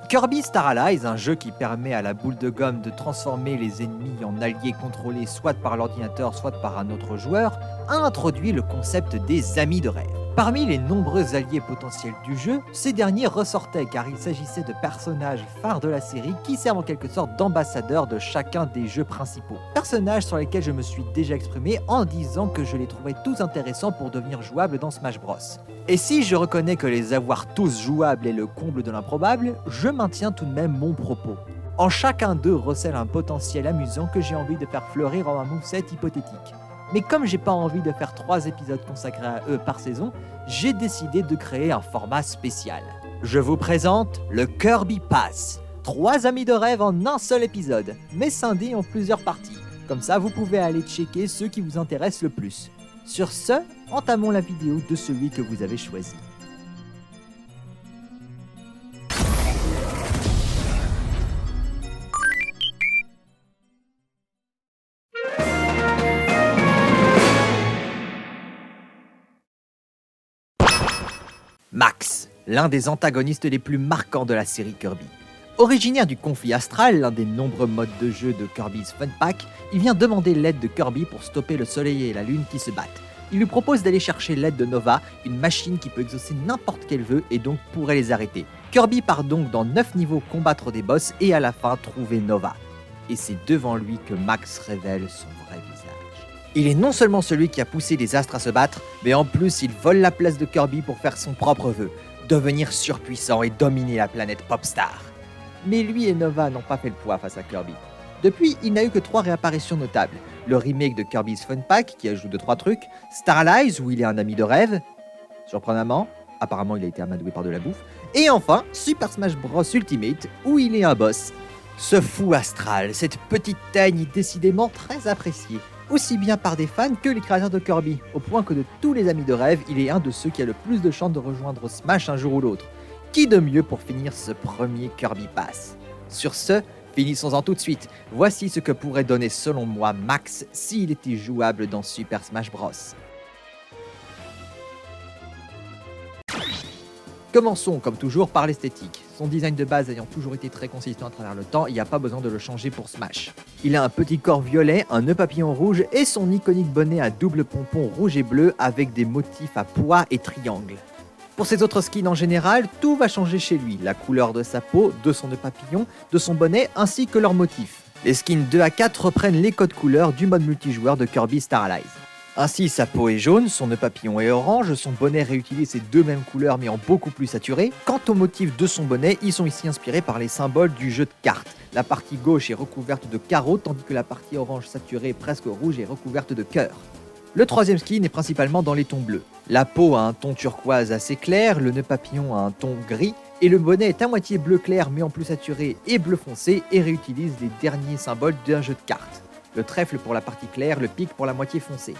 Kirby Star Allies, un jeu qui permet à la boule de gomme de transformer les ennemis en alliés contrôlés soit par l'ordinateur, soit par un autre joueur, a introduit le concept des amis de rêve. Parmi les nombreux alliés potentiels du jeu, ces derniers ressortaient car il s'agissait de personnages phares de la série qui servent en quelque sorte d'ambassadeurs de chacun des jeux principaux. Personnages sur lesquels je me suis déjà exprimé en disant que je les trouvais tous intéressants pour devenir jouables dans Smash Bros. Et si je reconnais que les avoir tous jouables est le comble de l'improbable, je maintiens tout de même mon propos. En chacun d'eux recèle un potentiel amusant que j'ai envie de faire fleurir en un moveset hypothétique. Mais comme j'ai pas envie de faire 3 épisodes consacrés à eux par saison, j'ai décidé de créer un format spécial. Je vous présente le Kirby Pass. 3 amis de rêve en un seul épisode, mais scindés en plusieurs parties. Comme ça, vous pouvez aller checker ceux qui vous intéressent le plus. Sur ce, entamons la vidéo de celui que vous avez choisi. Max, l'un des antagonistes les plus marquants de la série Kirby. Originaire du conflit astral, l'un des nombreux modes de jeu de Kirby's Fun Pack, il vient demander l'aide de Kirby pour stopper le soleil et la lune qui se battent. Il lui propose d'aller chercher l'aide de Nova, une machine qui peut exaucer n'importe quel vœu et donc pourrait les arrêter. Kirby part donc dans 9 niveaux combattre des boss et à la fin trouver Nova. Et c'est devant lui que Max révèle son vrai visage. Il est non seulement celui qui a poussé les astres à se battre, mais en plus il vole la place de Kirby pour faire son propre vœu, devenir surpuissant et dominer la planète Popstar. Mais lui et Nova n'ont pas fait le poids face à Kirby. Depuis, il n'a eu que 3 réapparitions notables. Le remake de Kirby's Fun Pack, qui ajoute 2-3 trucs, Star Allies, où il est un ami de rêve, surprenamment, apparemment il a été amadoué par de la bouffe, et enfin, Super Smash Bros Ultimate, où il est un boss. Ce fou astral, cette petite teigne est décidément très appréciée, aussi bien par des fans que les créateurs de Kirby, au point que de tous les amis de rêve, il est un de ceux qui a le plus de chances de rejoindre Smash un jour ou l'autre. Qui de mieux pour finir ce premier Kirby Pass? Sur ce, finissons-en tout de suite. Voici ce que pourrait donner selon moi Max s'il était jouable dans Super Smash Bros. Commençons comme toujours par l'esthétique. Son design de base ayant toujours été très consistant à travers le temps, il n'y a pas besoin de le changer pour Smash. Il a un petit corps violet, un nœud papillon rouge et son iconique bonnet à double pompon rouge et bleu avec des motifs à pois et triangles. Pour ses autres skins en général, tout va changer chez lui, la couleur de sa peau, de son nœud papillon, de son bonnet ainsi que leurs motifs. Les skins 2 à 4 reprennent les codes couleurs du mode multijoueur de Kirby Star Allies. Ainsi, sa peau est jaune, son nœud papillon est orange, son bonnet réutilise ces 2 mêmes couleurs mais en beaucoup plus saturé. Quant aux motifs de son bonnet, ils sont ici inspirés par les symboles du jeu de cartes. La partie gauche est recouverte de carreaux, tandis que la partie orange saturée presque rouge est recouverte de cœurs. Le 3e skin est principalement dans les tons bleus. La peau a un ton turquoise assez clair, le nœud papillon a un ton gris, et le bonnet est à moitié bleu clair mais en plus saturé et bleu foncé et réutilise les derniers symboles d'un jeu de cartes. Le trèfle pour la partie claire, le pic pour la moitié foncée.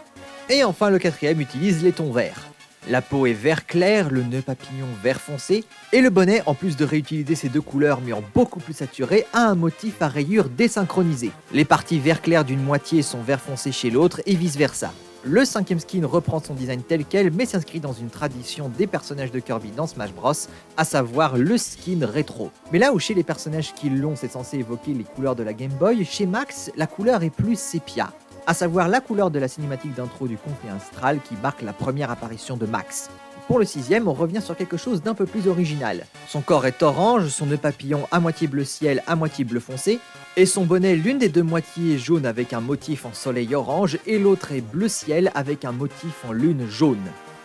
Et enfin le 4e utilise les tons verts. La peau est vert clair, le nœud papillon vert foncé, et le bonnet, en plus de réutiliser ces 2 couleurs mais en beaucoup plus saturé, a un motif à rayures désynchronisées. Les parties vert clair d'une moitié sont vert foncé chez l'autre et vice versa. Le 5e skin reprend son design tel quel mais s'inscrit dans une tradition des personnages de Kirby dans Smash Bros, à savoir le skin rétro. Mais là où chez les personnages qui l'ont c'est censé évoquer les couleurs de la Game Boy, chez Max la couleur est plus sépia, à savoir la couleur de la cinématique d'intro du conflit astral qui marque la première apparition de Max. Pour le 6e, on revient sur quelque chose d'un peu plus original. Son corps est orange, son nœud papillon à moitié bleu ciel, à moitié bleu foncé, et son bonnet l'une des 2 moitiés est jaune avec un motif en soleil orange et l'autre est bleu ciel avec un motif en lune jaune.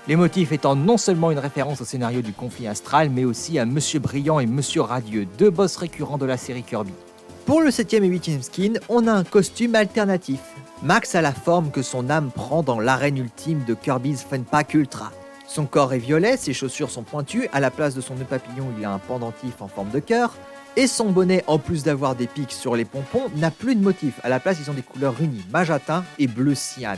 Les motifs étant non seulement une référence au scénario du conflit astral, mais aussi à Monsieur Brillant et Monsieur Radieux, 2 boss récurrents de la série Kirby. Pour le 7e et 8e skin, on a un costume alternatif. Max a la forme que son âme prend dans l'arène ultime de Kirby's Fun Pack Ultra. Son corps est violet, ses chaussures sont pointues, à la place de son nœud papillon il a un pendentif en forme de cœur, et son bonnet, en plus d'avoir des pics sur les pompons, n'a plus de motif, à la place ils ont des couleurs unies, magenta et bleu cyan.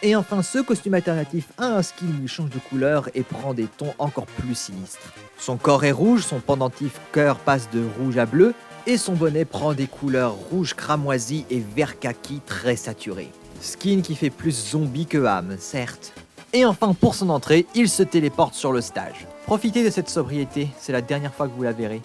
Et enfin, ce costume alternatif a un skin où il change de couleur et prend des tons encore plus sinistres. Son corps est rouge, son pendentif cœur passe de rouge à bleu, et son bonnet prend des couleurs rouge cramoisi et vert kaki très saturé. Skin qui fait plus zombie que âme, certes. Et enfin, pour son entrée, il se téléporte sur le stage. Profitez de cette sobriété, c'est la dernière fois que vous la verrez.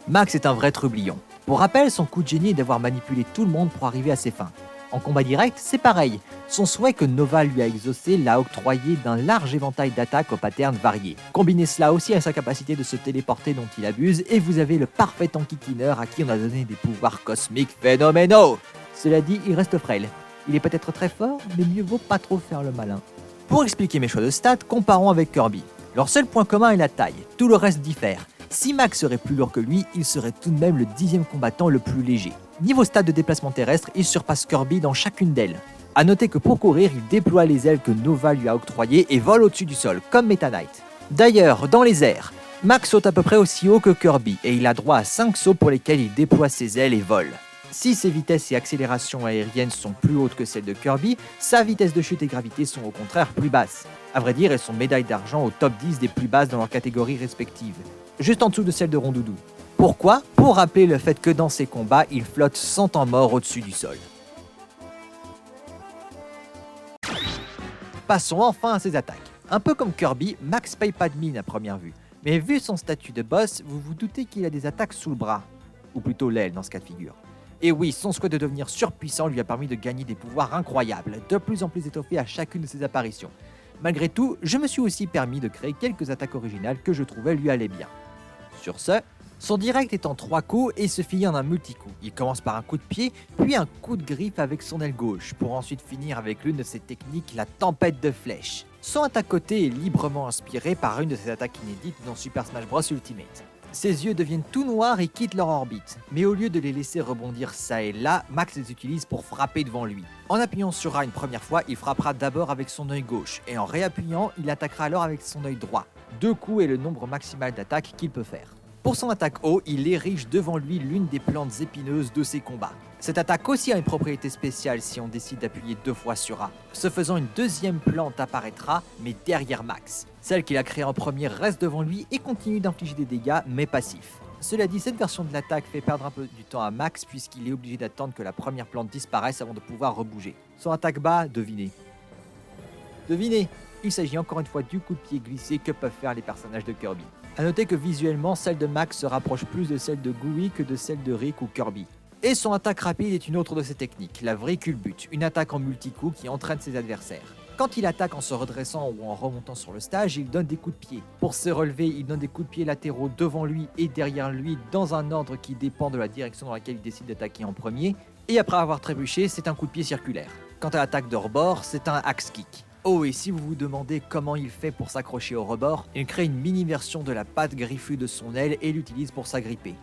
Max est un vrai trublion. Pour rappel, son coup de génie est d'avoir manipulé tout le monde pour arriver à ses fins. En combat direct, c'est pareil. Son souhait que Nova lui a exaucé l'a octroyé d'un large éventail d'attaques aux patterns variés. Combinez cela aussi à sa capacité de se téléporter dont il abuse et vous avez le parfait tanky cleaner à qui on a donné des pouvoirs cosmiques phénoménaux. Cela dit, il reste frêle. Il est peut-être très fort, mais mieux vaut pas trop faire le malin. Pour expliquer mes choix de stats, comparons avec Kirby. Leur seul point commun est la taille, tout le reste diffère. Si Max serait plus lourd que lui, il serait tout de même le 10e combattant le plus léger. Niveau stade de déplacement terrestre, il surpasse Kirby dans chacune d'elles. A noter que pour courir, il déploie les ailes que Nova lui a octroyées et vole au-dessus du sol, comme Meta Knight. D'ailleurs, dans les airs, Max saute à peu près aussi haut que Kirby et il a droit à 5 sauts pour lesquels il déploie ses ailes et vole. Si ses vitesses et accélérations aériennes sont plus hautes que celles de Kirby, sa vitesse de chute et gravité sont au contraire plus basses. A vrai dire, elles sont médailles d'argent au top 10 des plus basses dans leurs catégories respectives, juste en dessous de celle de Rondoudou. Pourquoi ? Pour rappeler le fait que dans ses combats, il flotte sans temps mort au-dessus du sol. Passons enfin à ses attaques. Un peu comme Kirby, Max paye pas de mine à première vue. Mais vu son statut de boss, vous vous doutez qu'il a des attaques sous le bras. Ou plutôt l'aile dans ce cas de figure. Et oui, son souhait de devenir surpuissant lui a permis de gagner des pouvoirs incroyables, de plus en plus étoffés à chacune de ses apparitions. Malgré tout, je me suis aussi permis de créer quelques attaques originales que je trouvais lui allaient bien. Sur ce, son direct est en 3 coups et se finit en un multi-coup. Il commence par un coup de pied, puis un coup de griffe avec son aile gauche, pour ensuite finir avec l'une de ses techniques, la tempête de flèches. Son attaque côté est librement inspiré par une de ses attaques inédites dans Super Smash Bros Ultimate. Ses yeux deviennent tout noirs et quittent leur orbite, mais au lieu de les laisser rebondir ça et là, Max les utilise pour frapper devant lui. En appuyant sur A une première fois, il frappera d'abord avec son œil gauche, et en réappuyant, il attaquera alors avec son œil droit. 2 coups est le nombre maximal d'attaques qu'il peut faire. Pour son attaque haut, il érige devant lui l'une des plantes épineuses de ses combats. Cette attaque aussi a une propriété spéciale si on décide d'appuyer 2 fois sur A. Ce faisant, une deuxième plante apparaîtra, mais derrière Max. Celle qu'il a créée en premier reste devant lui et continue d'infliger des dégâts, mais passifs. Cela dit, cette version de l'attaque fait perdre un peu du temps à Max puisqu'il est obligé d'attendre que la première plante disparaisse avant de pouvoir rebouger. Son attaque bas, devinez. Devinez, il s'agit encore une fois du coup de pied glissé que peuvent faire les personnages de Kirby. A noter que visuellement, celle de Max se rapproche plus de celle de Gooey que de celle de Rick ou Kirby. Et son attaque rapide est une autre de ses techniques, la vraie culbute, une attaque en multi-coup qui entraîne ses adversaires. Quand il attaque en se redressant ou en remontant sur le stage, il donne des coups de pied. Pour se relever, il donne des coups de pied latéraux devant lui et derrière lui dans un ordre qui dépend de la direction dans laquelle il décide d'attaquer en premier. Et après avoir trébuché, c'est un coup de pied circulaire. Quant à l'attaque de rebord, c'est un axe kick. Oh, et si vous vous demandez comment il fait pour s'accrocher au rebord, il crée une mini-version de la patte griffue de son aile et l'utilise pour s'agripper.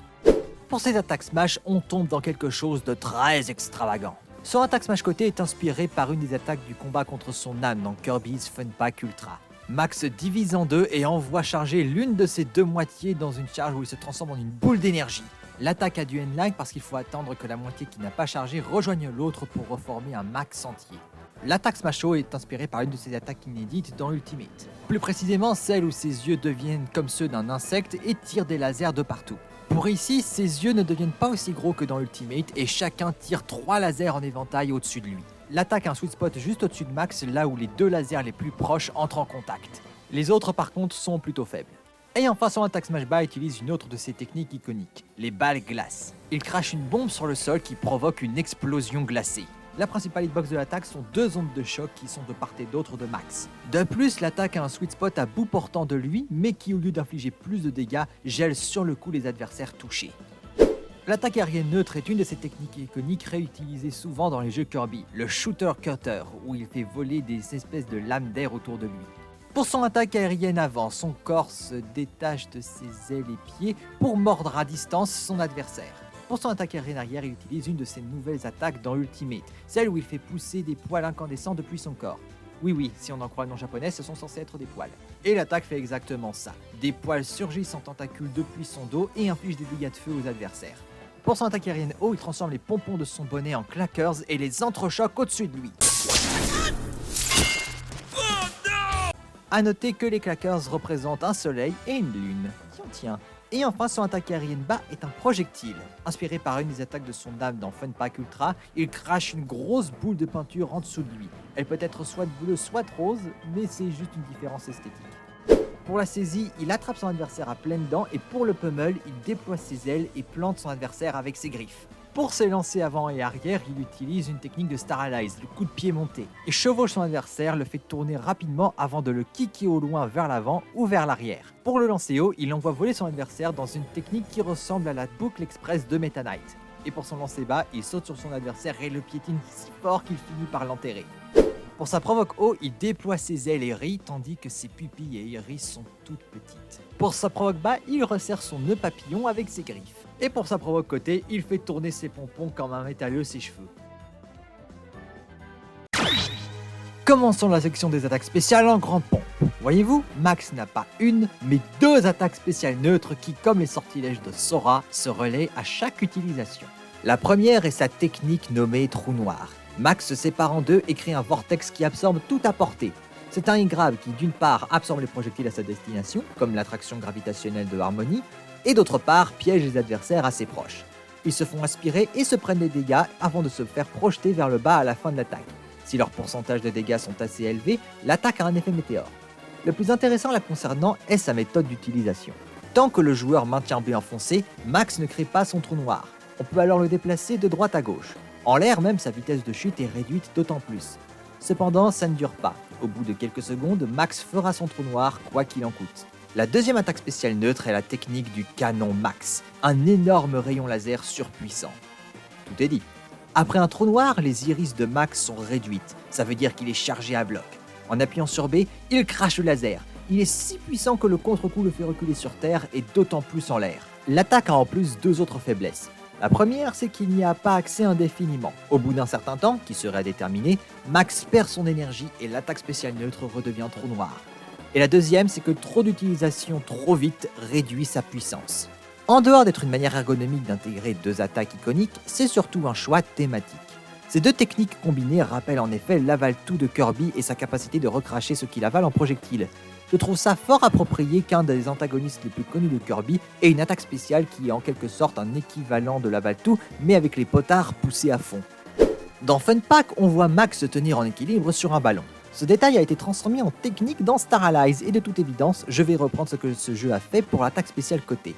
Pour ses attaques smash, on tombe dans quelque chose de très extravagant. Son attaque smash côté est inspiré par une des attaques du combat contre son âme dans Kirby's Fun Pack Ultra. Max divise en deux et envoie charger l'une de ses 2 moitiés dans une charge où il se transforme en une boule d'énergie. L'attaque a du endline parce qu'il faut attendre que la moitié qui n'a pas chargé rejoigne l'autre pour reformer un max entier. L'attaque Smash-O est inspirée par une de ses attaques inédites dans Ultimate. Plus précisément, celle où ses yeux deviennent comme ceux d'un insecte et tirent des lasers de partout. Pour ici, ses yeux ne deviennent pas aussi gros que dans Ultimate et chacun tire 3 lasers en éventail au-dessus de lui. L'attaque a un sweet spot juste au-dessus de Max, là où les 2 lasers les plus proches entrent en contact. Les autres par contre sont plutôt faibles. Et enfin, son attaque Smash Ball utilise une autre de ses techniques iconiques, les balles glaces. Il crache une bombe sur le sol qui provoque une explosion glacée. La principale hitbox de l'attaque sont 2 ondes de choc qui sont de part et d'autre de Max. De plus, l'attaque a un sweet spot à bout portant de lui, mais qui au lieu d'infliger plus de dégâts, gèle sur le coup les adversaires touchés. L'attaque aérienne neutre est une de ces techniques iconiques réutilisées souvent dans les jeux Kirby, le Shooter Cutter, où il fait voler des espèces de lames d'air autour de lui. Pour son attaque aérienne avant, son corps se détache de ses ailes et pieds pour mordre à distance son adversaire. Pour son attaque aérienne arrière, il utilise une de ses nouvelles attaques dans Ultimate, celle où il fait pousser des poils incandescents depuis son corps. Oui, si on en croit le nom japonais, ce sont censés être des poils. Et l'attaque fait exactement ça. Des poils surgissent en tentacules depuis son dos et infligent des dégâts de feu aux adversaires. Pour son attaque aérienne haut, il transforme les pompons de son bonnet en clackers et les entrechoque au-dessus de lui. A noter que les clackers représentent un soleil et une lune. Tiens. Et enfin, son attaque aérienne bas est un projectile. Inspiré par une des attaques de son âme dans Fun Pack Ultra, il crache une grosse boule de peinture en dessous de lui. Elle peut être soit bleue, soit rose, mais c'est juste une différence esthétique. Pour la saisie, il attrape son adversaire à pleines dents et pour le pummel, il déploie ses ailes et plante son adversaire avec ses griffes. Pour se lancer avant et arrière, il utilise une technique de Star Allies, le coup de pied monté, et chevauche son adversaire, le fait tourner rapidement avant de le kicker au loin vers l'avant ou vers l'arrière. Pour le lancer haut, il envoie voler son adversaire dans une technique qui ressemble à la boucle express de Meta Knight. Et pour son lancer bas, il saute sur son adversaire et le piétine si fort qu'il finit par l'enterrer. Pour sa provoque haut, il déploie ses ailes et rit, tandis que ses pupilles et irises sont toutes petites. Pour sa provoque bas, il resserre son nœud papillon avec ses griffes. Et pour sa provoque côté, il fait tourner ses pompons comme un métalleux ses cheveux. Commençons la section des attaques spéciales en grande pompe. Voyez-vous, Max n'a pas une, mais deux attaques spéciales neutres qui, comme les sortilèges de Sora, se relaient à chaque utilisation. La première est sa technique nommée Trou Noir. Max se sépare en deux et crée un vortex qui absorbe tout à portée. C'est un Ingrave qui d'une part absorbe les projectiles à sa destination, comme l'attraction gravitationnelle de Harmony, et d'autre part piège les adversaires assez proches. Ils se font aspirer et se prennent des dégâts avant de se faire projeter vers le bas à la fin de l'attaque. Si leur pourcentage de dégâts sont assez élevés, l'attaque a un effet météore. Le plus intéressant la concernant est sa méthode d'utilisation. Tant que le joueur maintient B enfoncé, Max ne crée pas son trou noir. On peut alors le déplacer de droite à gauche. En l'air même, sa vitesse de chute est réduite d'autant plus. Cependant, ça ne dure pas. Au bout de quelques secondes, Max fera son trou noir, quoi qu'il en coûte. La deuxième attaque spéciale neutre est la technique du canon Max, un énorme rayon laser surpuissant. Tout est dit. Après un trou noir, les iris de Max sont réduites, ça veut dire qu'il est chargé à bloc. En appuyant sur B, il crache le laser. Il est si puissant que le contre-coup le fait reculer sur terre et d'autant plus en l'air. L'attaque a en plus deux autres faiblesses. La première, c'est qu'il n'y a pas accès indéfiniment. Au bout d'un certain temps, qui serait déterminé, Max perd son énergie et l'attaque spéciale neutre redevient trou noir. Et la deuxième, c'est que trop d'utilisation trop vite réduit sa puissance. En dehors d'être une manière ergonomique d'intégrer deux attaques iconiques, c'est surtout un choix thématique. Ces deux techniques combinées rappellent en effet l'Aval-tout de Kirby et sa capacité de recracher ce qu'il avale en projectile. Je trouve ça fort approprié qu'un des antagonistes les plus connus de Kirby ait une attaque spéciale qui est en quelque sorte un équivalent de l'Aval-tout, mais avec les potards poussés à fond. Dans Fun Pack, on voit Max se tenir en équilibre sur un ballon. Ce détail a été transformé en technique dans Star Allies et de toute évidence, je vais reprendre ce que ce jeu a fait pour l'attaque spéciale côté.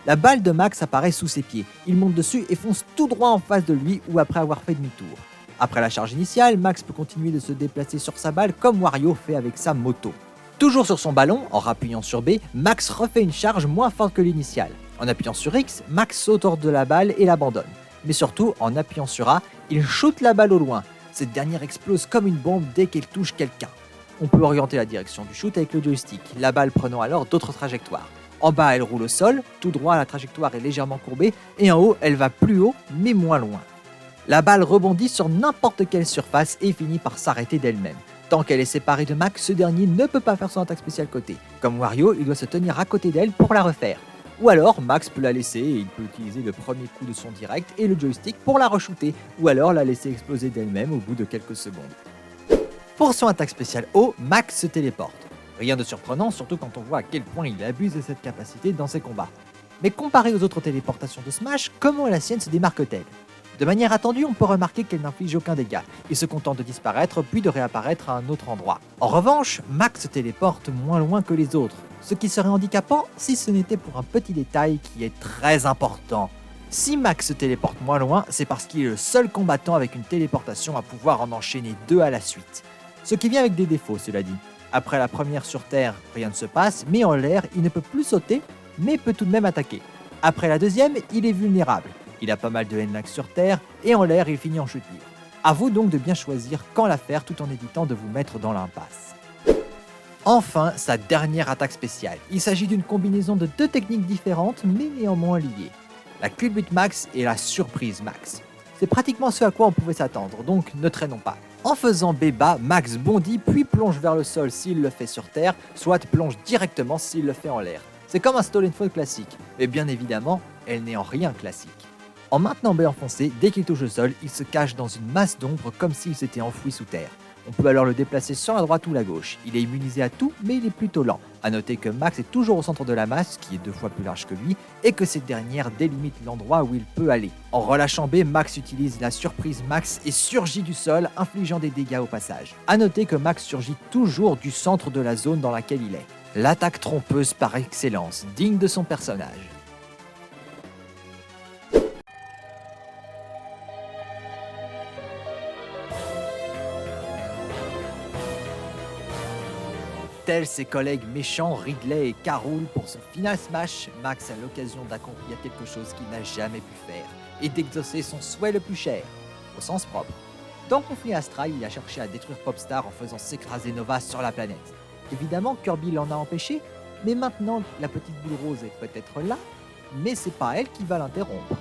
La balle de Max apparaît sous ses pieds, il monte dessus et fonce tout droit en face de lui ou après avoir fait demi-tour. Après la charge initiale, Max peut continuer de se déplacer sur sa balle comme Wario fait avec sa moto. Toujours sur son ballon, en rappuyant sur B, Max refait une charge moins forte que l'initiale. En appuyant sur X, Max saute hors de la balle et l'abandonne. Mais surtout, en appuyant sur A, il shoot la balle au loin. Cette dernière explose comme une bombe dès qu'elle touche quelqu'un. On peut orienter la direction du shoot avec le joystick, la balle prenant alors d'autres trajectoires. En bas, elle roule au sol, tout droit la trajectoire est légèrement courbée, et en haut, elle va plus haut, mais moins loin. La balle rebondit sur n'importe quelle surface et finit par s'arrêter d'elle-même. Tant qu'elle est séparée de Max, ce dernier ne peut pas faire son attaque spéciale côté. Comme Wario, il doit se tenir à côté d'elle pour la refaire. Ou alors, Max peut la laisser et il peut utiliser le premier coup de son direct et le joystick pour la re-shooter, ou alors la laisser exploser d'elle-même au bout de quelques secondes. Pour son attaque spéciale haut, Max se téléporte. Rien de surprenant, surtout quand on voit à quel point il abuse de cette capacité dans ses combats. Mais comparé aux autres téléportations de Smash, comment la sienne se démarque-t-elle ? De manière attendue, on peut remarquer qu'elle n'inflige aucun dégât. Il se contente de disparaître puis de réapparaître à un autre endroit. En revanche, Max se téléporte moins loin que les autres, ce qui serait handicapant si ce n'était pour un petit détail qui est très important. Si Max se téléporte moins loin, c'est parce qu'il est le seul combattant avec une téléportation à pouvoir en enchaîner deux à la suite. Ce qui vient avec des défauts, cela dit. Après la première sur Terre, rien ne se passe, mais en l'air, il ne peut plus sauter, mais peut tout de même attaquer. Après la deuxième, il est vulnérable. Il a pas mal de N-Lag sur Terre, et en l'air, il finit en chute libre. À vous donc de bien choisir quand la faire tout en évitant de vous mettre dans l'impasse. Enfin, sa dernière attaque spéciale. Il s'agit d'une combinaison de deux techniques différentes, mais néanmoins liées. La culbute Max et la surprise Max. C'est pratiquement ce à quoi on pouvait s'attendre, donc ne traînons pas. En faisant B bas, Max bondit puis plonge vers le sol s'il le fait sur terre, soit plonge directement s'il le fait en l'air. C'est comme un Stolen Fall classique, mais bien évidemment, elle n'est en rien classique. En maintenant B enfoncé, dès qu'il touche le sol, il se cache dans une masse d'ombre comme s'il s'était enfoui sous terre. On peut alors le déplacer sur la droite ou la gauche. Il est immunisé à tout, mais il est plutôt lent. A noter que Max est toujours au centre de la masse, qui est 2 fois plus large que lui, et que cette dernière délimite l'endroit où il peut aller. En relâchant B, Max utilise la surprise Max et surgit du sol, infligeant des dégâts au passage. A noter que Max surgit toujours du centre de la zone dans laquelle il est. L'attaque trompeuse par excellence, digne de son personnage. Tels ses collègues méchants Ridley et Carroll pour son final smash, Max a l'occasion d'accomplir quelque chose qu'il n'a jamais pu faire et d'exaucer son souhait le plus cher, au sens propre. Dans Conflit Astral, il a cherché à détruire Popstar en faisant s'écraser Nova sur la planète. Évidemment, Kirby l'en a empêché, mais maintenant la petite boule rose est peut-être là, mais c'est pas elle qui va l'interrompre.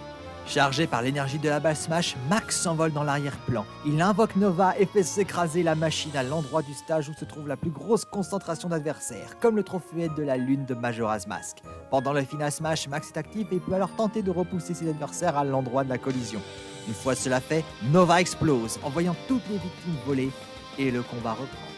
Chargé par l'énergie de la balle Smash, Max s'envole dans l'arrière-plan. Il invoque Nova et fait s'écraser la machine à l'endroit du stage où se trouve la plus grosse concentration d'adversaires, comme le trophée de la lune de Majora's Mask. Pendant le final Smash, Max est actif et peut alors tenter de repousser ses adversaires à l'endroit de la collision. Une fois cela fait, Nova explose, envoyant toutes les victimes volées, et le combat reprend.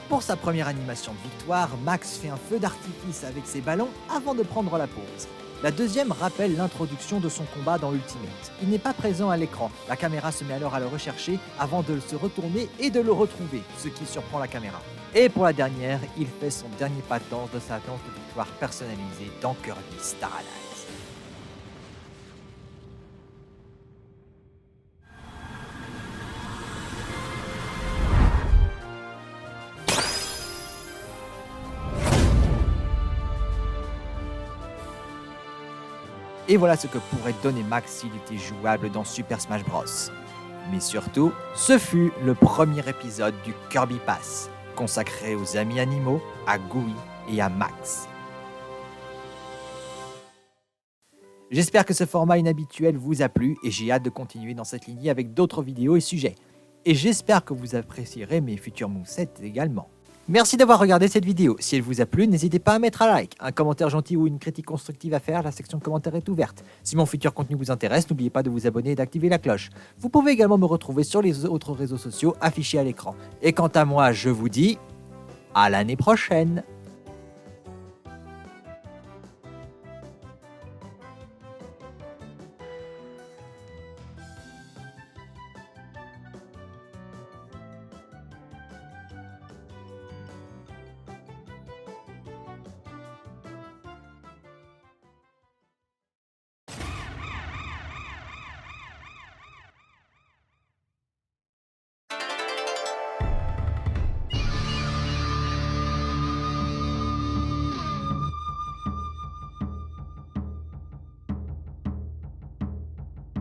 Pour sa première animation de victoire, Max fait un feu d'artifice avec ses ballons avant de prendre la pause. La deuxième rappelle l'introduction de son combat dans Ultimate. Il n'est pas présent à l'écran, la caméra se met alors à le rechercher avant de se retourner et de le retrouver, ce qui surprend la caméra. Et pour la dernière, il fait son dernier pas de danse de sa danse de victoire personnalisée dans Kirby Star Allies. Et voilà ce que pourrait donner Max s'il était jouable dans Super Smash Bros. Mais surtout, ce fut le premier épisode du Kirby Pass, consacré aux amis animaux, à Gooey et à Max. J'espère que ce format inhabituel vous a plu et j'ai hâte de continuer dans cette lignée avec d'autres vidéos et sujets. Et j'espère que vous apprécierez mes futurs movesets également. Merci d'avoir regardé cette vidéo. Si elle vous a plu, n'hésitez pas à mettre un like, un commentaire gentil ou une critique constructive à faire, la section commentaires est ouverte. Si mon futur contenu vous intéresse, n'oubliez pas de vous abonner et d'activer la cloche. Vous pouvez également me retrouver sur les autres réseaux sociaux affichés à l'écran. Et quant à moi, je vous dis à l'année prochaine.